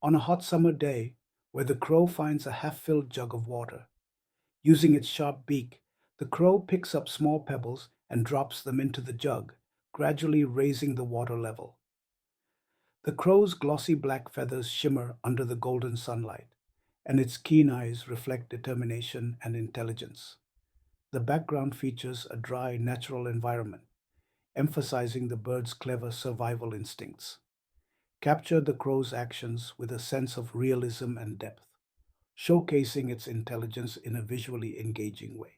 On a hot summer day, where the crow finds a half filled jug of water, using its sharp beak, the crow picks up small pebbles and drops them into the jug, gradually raising the water level. The crow's glossy black feathers shimmer under the golden sunlight, and its keen eyes reflect determination and intelligence. The background features a dry, natural environment, emphasizing the bird's clever survival instincts. Capture the crow's actions with a sense of realism and depth, showcasing its intelligence in a visually engaging way.